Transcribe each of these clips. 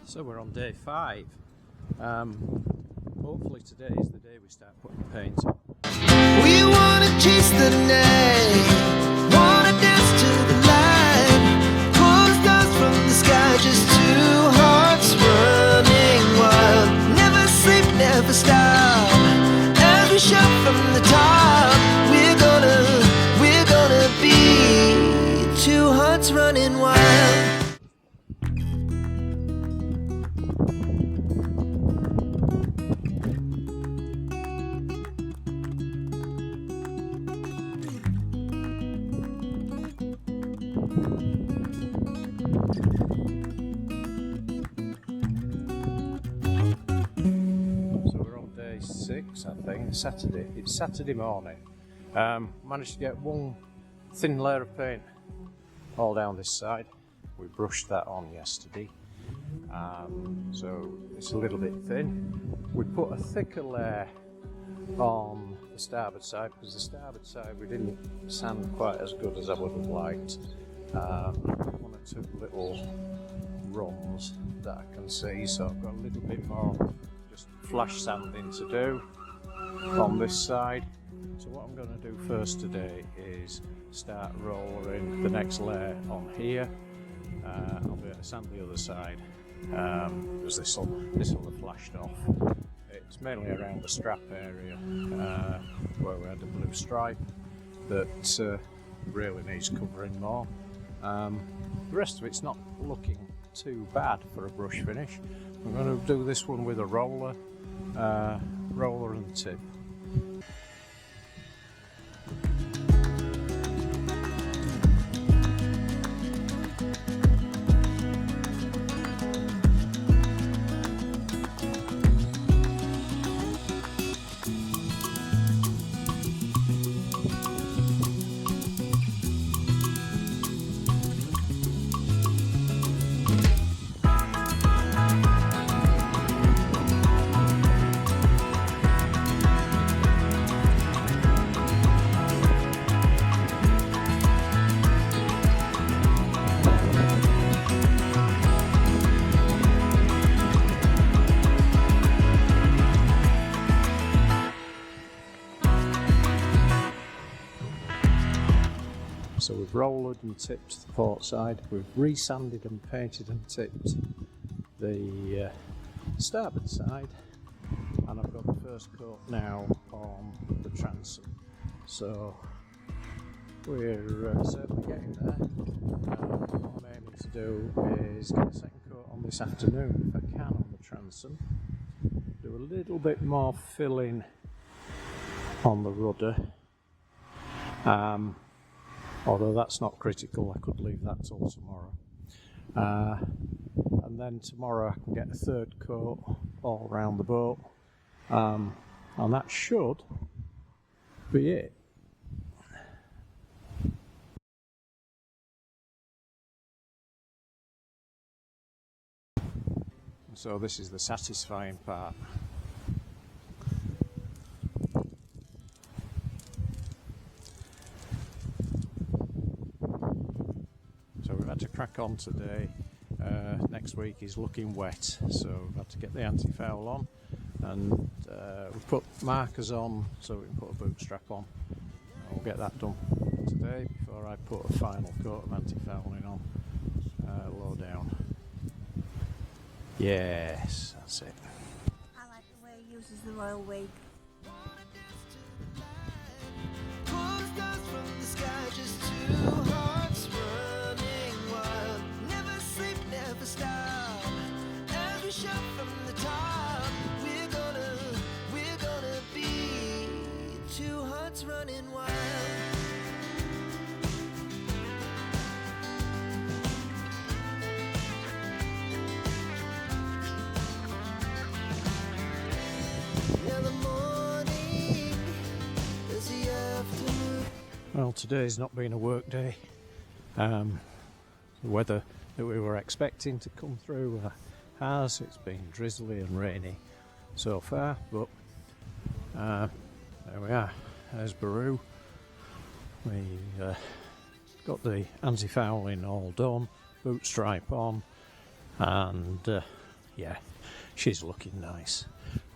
So we're on day 5. Hopefully today is the day we start putting paint on. We wanna chase the night, wanna dance to the light, pull stars from the sky, just two hearts running wild. Never sleep, never stop, as we shout from the top. We're gonna be two hearts running wild. Day 6, I think, Saturday. It's Saturday morning. Managed to get one thin layer of paint all down this side. We brushed that on yesterday, so it's a little bit thin. We put a thicker layer on the starboard side because the starboard side we didn't sand quite as good as I would have liked. One or two little runs that I can see, so I've got a little bit more flash sanding to do on this side. So what I'm going to do first today is start rolling the next layer on here. I'll be able to sand the other side because this will have flashed off. It's mainly around the strap area where we had the blue stripe that really needs covering more. The rest of it's not looking too bad for a brush finish. I'm going to do this one with a roller and tip. So we've rolled and tipped the port side, we've resanded and painted and tipped the starboard side, and I've got the first coat now on the transom. So we're certainly getting there. What I'm aiming to do is get a second coat on this afternoon if I can on the transom, do a little bit more filling on the rudder. Although that's not critical, I could leave that till tomorrow. And then tomorrow I can get a third coat all around the boat. And that should be it. So this is the satisfying part. So we've had to crack on today. Next week is looking wet, so we've had to get the anti-foul on, and we've put markers on so we can put a boot strap on. I'll get that done today before I put a final coat of anti-fouling on low down. Yes, that's it. I like the way he uses the royal wig. From the top, we're gonna be two hearts running wild. Yeah, the morning is the afternoon. Well, today's not been a work day. The weather that we were expecting to come through has. It's been drizzly and rainy so far, but there we are. There's Baru. We got the anti-fouling all done, boot stripe on, and yeah, she's looking nice.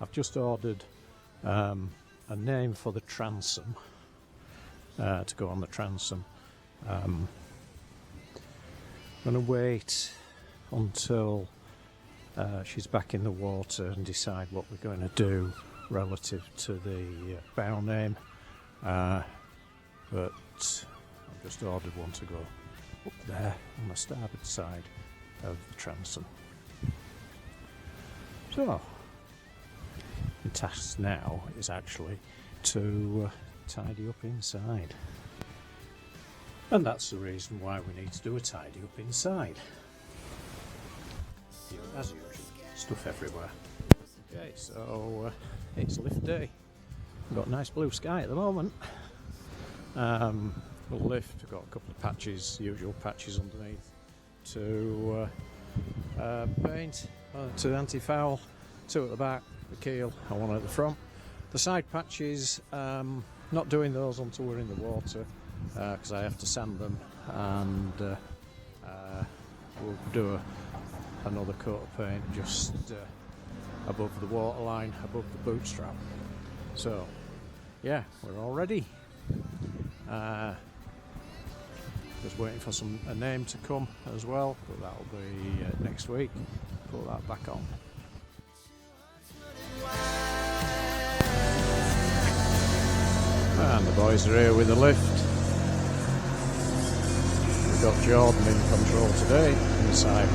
I've just ordered a name for the transom to go on the transom. I'm going to wait until she's back in the water and decide what we're going to do relative to the bow name. But I've just ordered one to go up there on the starboard side of the transom. So, the task now is actually to tidy up inside. And that's the reason why we need to do a tidy up inside. As usual, stuff everywhere. Okay, so it's lift day. We've got nice blue sky at the moment. We'll lift, we've got a couple of patches, usual patches underneath to paint, to anti-foul, 2 at the back, the keel, and 1 at the front. The side patches, not doing those until we're in the water because I have to sand them, and we'll do another coat of paint just above the waterline, above the boot strap. So yeah, we're all ready. Just waiting for a name to come as well, but that'll be next week. Put that back on. And the boys are here with the lift. We've got Jordan in control today, inside.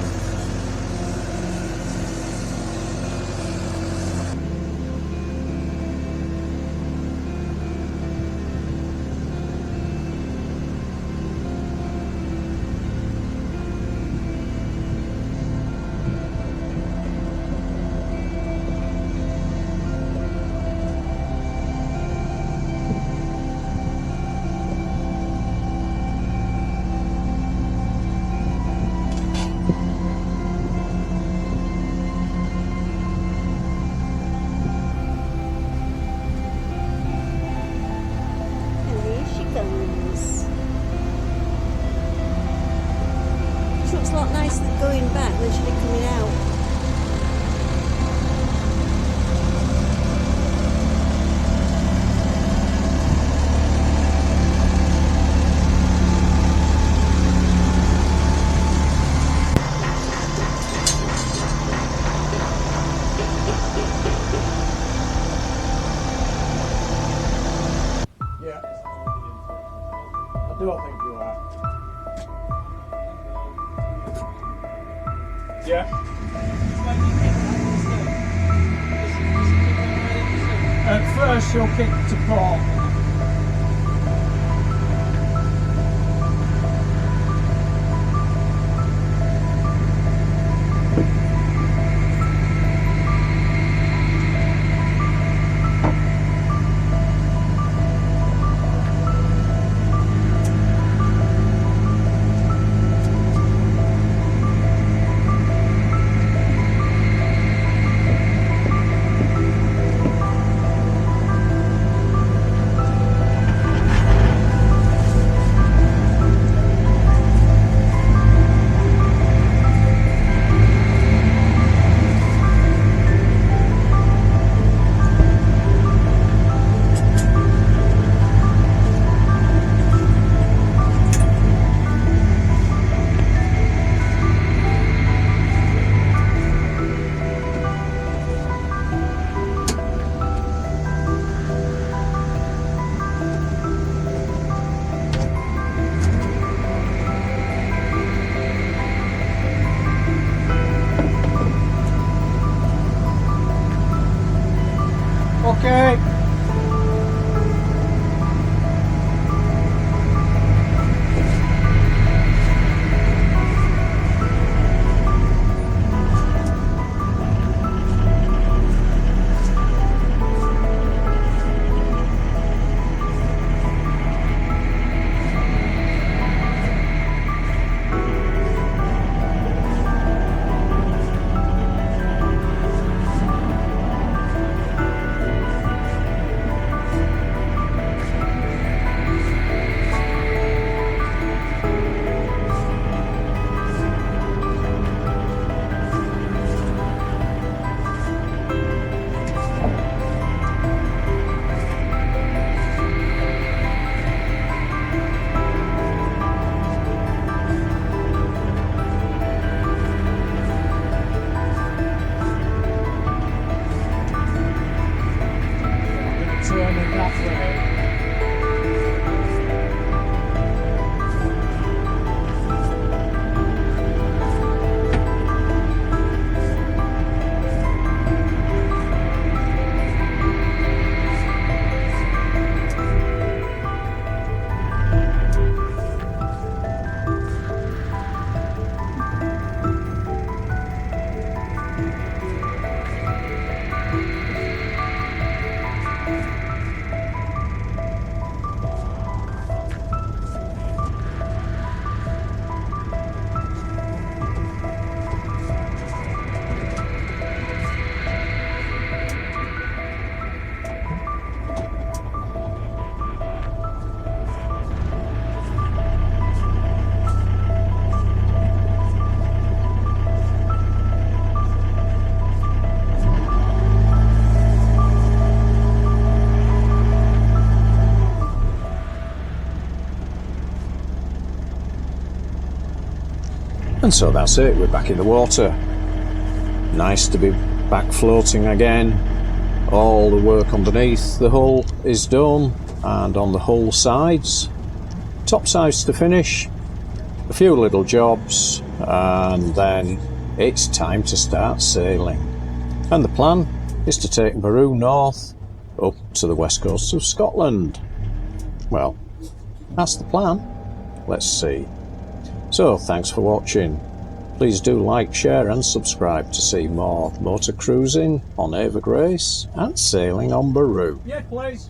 Looks a lot nicer than going back than she did coming out. Yeah, I do think you are. Yeah. At first she'll kick to port. Okay. And so that's it, we're back in the water. Nice to be back floating again. All the work underneath the hull is done, and on the hull sides, top sides to finish, a few little jobs, and then it's time to start sailing. And the plan is to take Baru north up to the west coast of Scotland. Well, that's the plan. Let's see. So thanks for watching. Please do like, share and subscribe to see more motor cruising on Ava Grace and sailing on Baru. Yeah, please.